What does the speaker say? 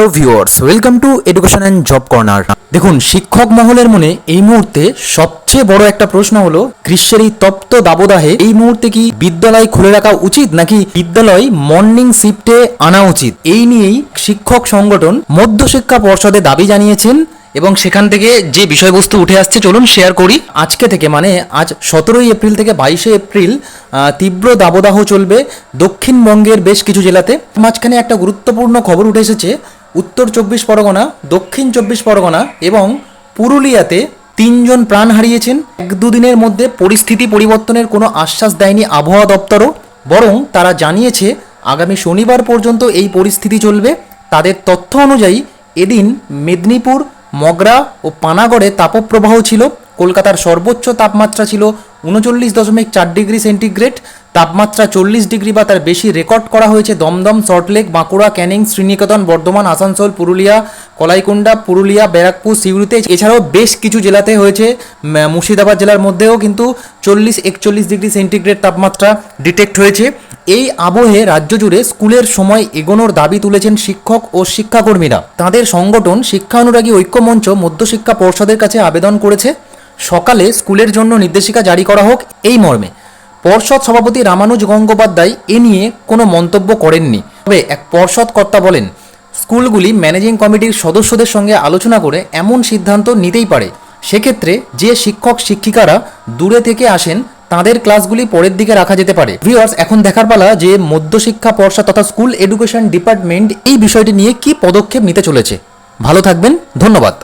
Hello viewers, welcome to education and job corner. দেখুন, শিক্ষক মহলের মনে এই মুহূর্তে সবচেয়ে বড় একটা প্রশ্ন হলো, গ্রীষ্মের এই তপ্ত দাবদাহে এই মুহূর্তে কি বিদ্যালয় খুলে রাখা উচিত নাকি বিদ্যালয় মর্নিং শিফটে আনা উচিত? এই নিয়েই শিক্ষক সংগঠন মধ্যশিক্ষা পর্ষদে দাবি জানিয়েছেন এবং সেখান থেকে যে বিষয়বস্তু উঠে আসছে চলুন শেয়ার করি। আজকে থেকে মানে আজ 17ই এপ্রিল থেকে 22শে এপ্রিল তীব্র দাবদাহ চলবে দক্ষিণবঙ্গের বেশ কিছু জেলাতে। মাঝখানে একটা গুরুত্বপূর্ণ খবর উঠে এসেছে, উত্তর 24 পরগনা, দক্ষিণ 24 পরগনা এবং পুরুলিয়াতে 3 জন প্রাণ হারিয়েছেন। 1-2 দিনের মধ্যে পরিস্থিতি পরিবর্তনের কোনো আশ্বাস দেয়নি আবহাওয়া দপ্তরও, বরং তারা জানিয়েছে আগামী শনিবার পর্যন্ত এই পরিস্থিতি চলবে। তাদের তথ্য অনুযায়ী এদিন মেদিনীপুর, মগরা ও পানাগড়ে তাপপ্রবাহ ছিল। কলকাতার সর্বোচ্চ তাপমাত্রা ছিল 39.4 ডিগ্রি সেন্টিগ্রেড। তাপমাত্রা 40 ডিগ্রি বা তার বেশি রেকর্ড করা হয়েছে দমদম, সল্টলেক, বাঁকুড়া, ক্যানিং, শ্রীনিকেতন, বর্ধমান, আসানসোল, পুরুলিয়া, কলাইকুণ্ডা, পুরুলিয়া, ব্যারাকপুর, সিউড়িতে। এছাড়াও বেশ কিছু জেলাতে হয়েছে, মুর্শিদাবাদ জেলার মধ্যেও কিন্তু 40-41 ডিগ্রি সেন্টিগ্রেড তাপমাত্রা ডিটেক্ট হয়েছে। এই আবহে রাজ্য জুড়ে স্কুলের সময় এগোনোর দাবি তুলেছেন শিক্ষক ও শিক্ষাকর্মীরা। তাদের সংগঠন শিক্ষা অনুরাগী ঐক্যমঞ্চ মধ্যশিক্ষা পর্ষদের কাছে আবেদন করেছে সকালে স্কুলের জন্য নির্দেশিকা জারি করা হোক এই মর্মে। পর্ষদ সভাপতি রামানুজ গঙ্গোপাধ্যায় এ নিয়ে কোনো মন্তব্য করেননি। তবে এক পর্ষদ কর্তা বলেন, স্কুলগুলি ম্যানেজিং কমিটির সদস্যদের সঙ্গে আলোচনা করে এমন সিদ্ধান্ত নিতেই পারে। সেক্ষেত্রে যে শিক্ষক শিক্ষিকারা দূরে থেকে আসেন তাদের ক্লাসগুলি পরের দিকে রাখা যেতে পারে। ভিউয়ার্স, এখন দেখার পালা যে মধ্যশিক্ষা পর্ষদ তথা স্কুল এডুকেশন ডিপার্টমেন্ট এই বিষয়টি নিয়ে কি পদক্ষেপ নিতে চলেছে। ভালো থাকবেন, ধন্যবাদ।